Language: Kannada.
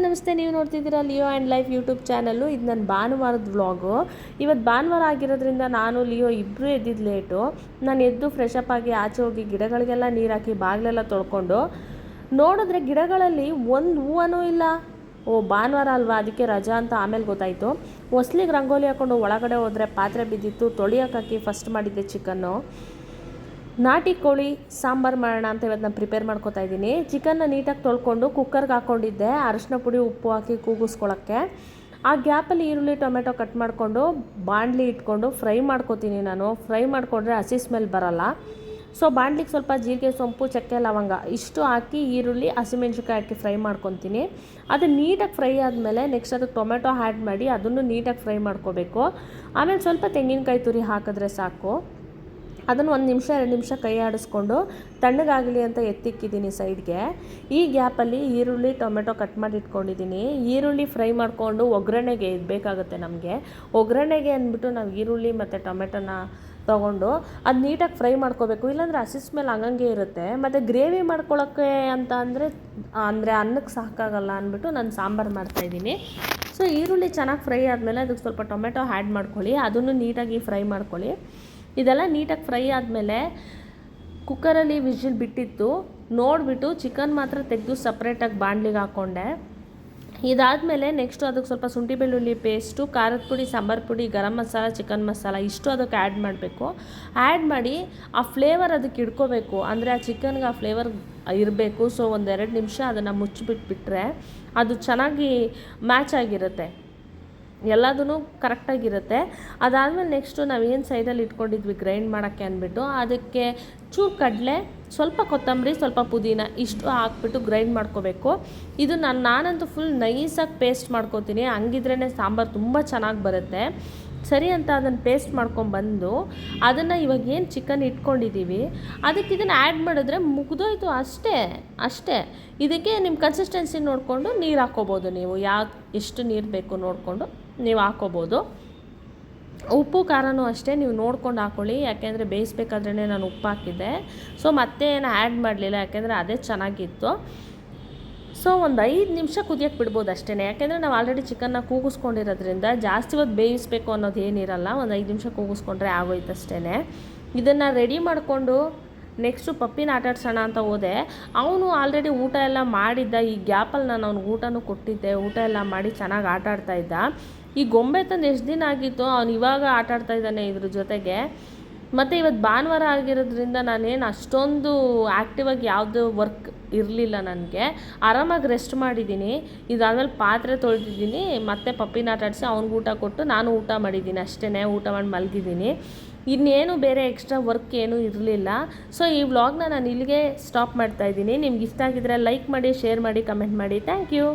ನಮಸ್ತೆ. ನೀವು ನೋಡ್ತಿದ್ದೀರಾ Leo and life YouTube channel. ಇದು ನನ್ನ ಭಾನುವಾರದ ವ್ಲಾಗು. ಇವತ್ತು ಭಾನುವಾರ ಆಗಿರೋದ್ರಿಂದ ನಾನು ಲಿಯೋ ಇಬ್ಬರು ಎದ್ದಿದ್ದು ಲೇಟು. ನಾನು ಎದ್ದು ಫ್ರೆಶಪ್ ಆಗಿ ಆಚೆ ಹೋಗಿ ಗಿಡಗಳಿಗೆಲ್ಲ ನೀರು ಹಾಕಿ ಬಾಗಿಲೆಲ್ಲ ತೊಳ್ಕೊಂಡು ನೋಡಿದ್ರೆ ಗಿಡಗಳಲ್ಲಿ ಒಂದು ಹೂವನೂ ಇಲ್ಲ. ಭಾನುವಾರ ಅಲ್ವಾ, ಅದಕ್ಕೆ ರಜಾ ಅಂತ ಆಮೇಲೆ ಗೊತ್ತಾಯಿತು. ಹೊಸ್ಲಿಗೆ ರಂಗೋಲಿ ಹಾಕ್ಕೊಂಡು ಒಳಗಡೆ ಹೋದರೆ ಪಾತ್ರೆ ಬಿದ್ದಿತ್ತು, ತೊಳಿಯೋಕೆ ಹಾಕಿ ಫಸ್ಟ್ ಮಾಡಿದ್ದೆ ಚಿಕನ್ನು. ನಾಟಿ ಕೋಳಿ ಸಾಂಬಾರು ಮಾಡೋಣ ಅಂತ ಇವತ್ತು ನಾನು ಪ್ರಿಪೇರ್ ಮಾಡ್ಕೊತಾ ಇದ್ದೀನಿ. ಚಿಕನ್ನ ನೀಟಾಗಿ ತೊಳ್ಕೊಂಡು ಕುಕ್ಕರ್ಗೆ ಹಾಕ್ಕೊಂಡಿದ್ದೆ, ಅರಿಶಿನ ಪುಡಿ ಉಪ್ಪು ಹಾಕಿ ಕೂಗಿಸ್ಕೊಳ್ಳೋಕ್ಕೆ. ಆ ಗ್ಯಾಪಲ್ಲಿ ಈರುಳ್ಳಿ ಟೊಮೆಟೊ ಕಟ್ ಮಾಡಿಕೊಂಡು ಬಾಣಲಿ ಇಟ್ಕೊಂಡು ಫ್ರೈ ಮಾಡ್ಕೊತೀನಿ. ನಾನು ಫ್ರೈ ಮಾಡಿಕೊಂಡ್ರೆ ಹಸಿ ಸ್ಮೆಲ್ ಬರೋಲ್ಲ. ಸೊ ಬಾಣಲಿಗೆ ಸ್ವಲ್ಪ ಜೀರಿಗೆ, ಸೊಂಪು, ಚಕ್ಕೆ, ಲವಂಗ ಇಷ್ಟು ಹಾಕಿ ಈರುಳ್ಳಿ ಹಸಿಮೆಣ್ಸಿನ್ಕಾಯಿ ಹಾಕಿ ಫ್ರೈ ಮಾಡ್ಕೊತೀನಿ. ಅದು ನೀಟಾಗಿ ಫ್ರೈ ಆದಮೇಲೆ ನೆಕ್ಸ್ಟ್ ಅದಕ್ಕೆ ಟೊಮೆಟೊ ಆ್ಯಡ್ ಮಾಡಿ ಅದನ್ನು ನೀಟಾಗಿ ಫ್ರೈ ಮಾಡ್ಕೋಬೇಕು. ಆಮೇಲೆ ಸ್ವಲ್ಪ ತೆಂಗಿನಕಾಯಿ ತುರಿ ಹಾಕಿದ್ರೆ ಸಾಕು. ಅದನ್ನು 1 ನಿಮಿಷ 2 ನಿಮಿಷ ಕೈ ಆಡಿಸ್ಕೊಂಡು ತಣ್ಣಗಾಗಲಿ ಅಂತ ಎತ್ತಿಕ್ಕಿದ್ದೀನಿ ಸೈಡ್ಗೆ. ಈ ಗ್ಯಾಪಲ್ಲಿ ಈರುಳ್ಳಿ ಟೊಮೆಟೊ ಕಟ್ ಮಾಡಿ ಇಟ್ಕೊಂಡಿದ್ದೀನಿ. ಈರುಳ್ಳಿ ಫ್ರೈ ಮಾಡಿಕೊಂಡು ಒಗ್ಗರಣೆಗೆ ಬೇಕಾಗುತ್ತೆ ನಮಗೆ. ಒಗ್ಗರಣೆಗೆ ಅಂದ್ಬಿಟ್ಟು ನಾವು ಈರುಳ್ಳಿ ಮತ್ತು ಟೊಮೆಟೊನ ತೊಗೊಂಡು ಅದು ನೀಟಾಗಿ ಫ್ರೈ ಮಾಡ್ಕೋಬೇಕು, ಇಲ್ಲಾಂದರೆ ಹಸಿ ಸ್ಮೆಲ್ ಹಂಗಂಗೆ ಇರುತ್ತೆ. ಮತ್ತು ಗ್ರೇವಿ ಮಾಡ್ಕೊಳ್ಳೋಕ್ಕೆ ಅಂತ ಅಂದರೆ ಅನ್ನಕ್ಕೆ ಸಾಕಾಗಲ್ಲ ಅಂದ್ಬಿಟ್ಟು ನಾನು ಸಾಂಬಾರು ಮಾಡ್ತಾಯಿದ್ದೀನಿ. ಸೊ ಈರುಳ್ಳಿ ಚೆನ್ನಾಗಿ ಫ್ರೈ ಆದಮೇಲೆ ಅದಕ್ಕೆ ಸ್ವಲ್ಪ ಟೊಮೆಟೊ ಆ್ಯಡ್ ಮಾಡ್ಕೊಳ್ಳಿ, ಅದನ್ನು ನೀಟಾಗಿ ಫ್ರೈ ಮಾಡ್ಕೊಳ್ಳಿ. ಇದೆಲ್ಲ ನೀಟಾಗಿ ಫ್ರೈ ಆದಮೇಲೆ ಕುಕ್ಕರಲ್ಲಿ ವಿಜಿಲ್ ಬಿಟ್ಟಿತ್ತು, ನೋಡಿಬಿಟ್ಟು ಚಿಕನ್ ಮಾತ್ರ ತೆಗೆದು ಸಪ್ರೇಟಾಗಿ ಬಾಣಲಿಗೆ ಹಾಕ್ಕೊಂಡೆ. ಇದಾದಮೇಲೆ ನೆಕ್ಸ್ಟು ಅದಕ್ಕೆ ಸ್ವಲ್ಪ ಶುಂಠಿ ಬೆಳ್ಳುಳ್ಳಿ ಪೇಸ್ಟು, ಖಾರದ ಪುಡಿ, ಸಾಂಬಾರು ಪುಡಿ, ಗರಂ ಮಸಾಲ, ಚಿಕನ್ ಮಸಾಲ ಇಷ್ಟು ಅದಕ್ಕೆ ಆ್ಯಡ್ ಮಾಡಬೇಕು. ಆ್ಯಡ್ ಮಾಡಿ ಆ ಫ್ಲೇವರ್ ಅದಕ್ಕೆ ಇಡ್ಕೋಬೇಕು, ಅಂದರೆ ಆ ಚಿಕನ್ಗೆ ಆ ಫ್ಲೇವರ್ ಇರಬೇಕು. ಸೊ 1-2 ನಿಮಿಷ ಅದನ್ನು ಮುಚ್ಚಿಬಿಟ್ಬಿಟ್ರೆ ಅದು ಚೆನ್ನಾಗಿ ಮ್ಯಾಚ್ ಆಗಿರುತ್ತೆ, ಎಲ್ಲದೂ ಕರೆಕ್ಟಾಗಿರುತ್ತೆ. ಅದಾದಮೇಲೆ ನೆಕ್ಸ್ಟು ನಾವೇನು ಸೈಡಲ್ಲಿ ಇಟ್ಕೊಂಡಿದ್ವಿ ಗ್ರೈಂಡ್ ಮಾಡೋಕ್ಕೆ ಅಂದ್ಬಿಟ್ಟು ಅದಕ್ಕೆ ಚೂರು ಕಡಲೆ, ಸ್ವಲ್ಪ ಕೊತ್ತಂಬರಿ, ಸ್ವಲ್ಪ ಪುದೀನ ಇಷ್ಟು ಹಾಕ್ಬಿಟ್ಟು ಗ್ರೈಂಡ್ ಮಾಡ್ಕೋಬೇಕು. ಇದು ನಾನಂತೂ ಫುಲ್ ನೈಸಾಗಿ ಪೇಸ್ಟ್ ಮಾಡ್ಕೋತೀನಿ, ಹಂಗಿದ್ರೇ ಸಾಂಬಾರು ತುಂಬ ಚೆನ್ನಾಗಿ ಬರುತ್ತೆ. ಸರಿ ಅಂತ ಅದನ್ನು ಪೇಸ್ಟ್ ಮಾಡ್ಕೊಂಬಂದು ಅದನ್ನು ಇವಾಗ ಏನು ಚಿಕನ್ ಇಟ್ಕೊಂಡಿದ್ದೀವಿ ಅದಕ್ಕೆ ಇದನ್ನು ಆ್ಯಡ್ ಮಾಡಿದ್ರೆ ಮುಗಿದೋಯ್ತು, ಅಷ್ಟೇ. ಇದಕ್ಕೆ ನಿಮ್ಮ ಕನ್ಸಿಸ್ಟೆನ್ಸಿ ನೋಡಿಕೊಂಡು ನೀರು ಹಾಕ್ಕೋಬೋದು. ನೀವು ಎಷ್ಟು ನೀರು ಬೇಕು ನೋಡಿಕೊಂಡು ನೀವು ಹಾಕ್ಕೋಬೋದು. ಉಪ್ಪು ಖಾರನೂ ಅಷ್ಟೇ ನೀವು ನೋಡ್ಕೊಂಡು ಹಾಕ್ಕೊಳ್ಳಿ, ಯಾಕೆಂದರೆ ಬೇಯಿಸ್ಬೇಕಾದ್ರೇ ನಾನು ಉಪ್ಪು ಹಾಕಿದ್ದೆ. ಸೊ ಮತ್ತೆ ಏನು ಆ್ಯಡ್ ಮಾಡಲಿಲ್ಲ, ಯಾಕೆಂದರೆ ಅದೇ ಚೆನ್ನಾಗಿತ್ತು. ಸೊ 5 ನಿಮಿಷ ಕುದಿಯೋಕ್ಕೆ ಬಿಡ್ಬೋದು ಅಷ್ಟೇ, ಯಾಕೆಂದರೆ ನಾವು ಆಲ್ರೆಡಿ ಚಿಕನ್ನ ಕೂಗಿಸ್ಕೊಂಡಿರೋದ್ರಿಂದ ಜಾಸ್ತಿ ಹೊತ್ತು ಬೇಯಿಸಬೇಕು ಅನ್ನೋದು ಏನಿರಲ್ಲ. 5 ನಿಮಿಷ ಕೂಗಿಸ್ಕೊಂಡ್ರೆ ಆಗೋಯ್ತು ಅಷ್ಟೇ. ಇದನ್ನು ರೆಡಿ ಮಾಡಿಕೊಂಡು ನೆಕ್ಸ್ಟು ಪಪ್ಪಿನ ಆಟಾಡ್ಸೋಣ ಅಂತ ಹೋದೆ. ಅವನು ಆಲ್ರೆಡಿ ಊಟ ಎಲ್ಲ ಮಾಡಿದ್ದ. ಈ ಗ್ಯಾಪಲ್ಲಿ ನಾನು ಅವ್ನಿಗೆ ಊಟನೂ ಕೊಟ್ಟಿದ್ದೆ, ಊಟ ಎಲ್ಲ ಮಾಡಿ ಚೆನ್ನಾಗಿ ಆಟಾಡ್ತಾಯಿದ್ದ. ಈ ಗೊಂಬೆ ತಂದು ಎಷ್ಟು ದಿನ ಆಗಿತ್ತು, ಅವ್ನು ಇವಾಗ ಆಟಾಡ್ತಾಯಿದ್ದಾನೆ ಇದ್ರ ಜೊತೆಗೆ. ಮತ್ತು ಇವತ್ತು ಭಾನುವಾರ ಆಗಿರೋದ್ರಿಂದ ನಾನೇನು ಅಷ್ಟೊಂದು ಆ್ಯಕ್ಟಿವಾಗಿ ಯಾವುದು ವರ್ಕ್ ಇರಲಿಲ್ಲ ನನಗೆ. ಆರಾಮಾಗಿ ರೆಸ್ಟ್ ಮಾಡಿದ್ದೀನಿ. ಇದಾದಮೇಲೆ ಪಾತ್ರೆ ತೊಳೆದಿದ್ದೀನಿ, ಮತ್ತು ಪಪ್ಪಿನ ಆಟಾಡಿಸಿ ಅವ್ನಿಗೆ ಊಟ ಕೊಟ್ಟು ನಾನು ಊಟ ಮಾಡಿದ್ದೀನಿ ಅಷ್ಟೇ. ಊಟ ಮಾಡಿ ಮಲಗಿದ್ದೀನಿ. ಇನ್ನೇನು ಬೇರೆ ಎಕ್ಸ್ಟ್ರಾ ವರ್ಕ್ ಏನೂ ಇರಲಿಲ್ಲ. ಸೊ ಈ ವ್ಲಾಗ್ನ ನಾನು ಇಲ್ಲಿಗೆ ಸ್ಟಾಪ್ ಮಾಡ್ತಾಯಿದ್ದೀನಿ. ನಿಮ್ಗೆ ಇಷ್ಟ ಆಗಿದ್ರೆ ಲೈಕ್ ಮಾಡಿ, ಶೇರ್ ಮಾಡಿ, ಕಮೆಂಟ್ ಮಾಡಿ. Thank you.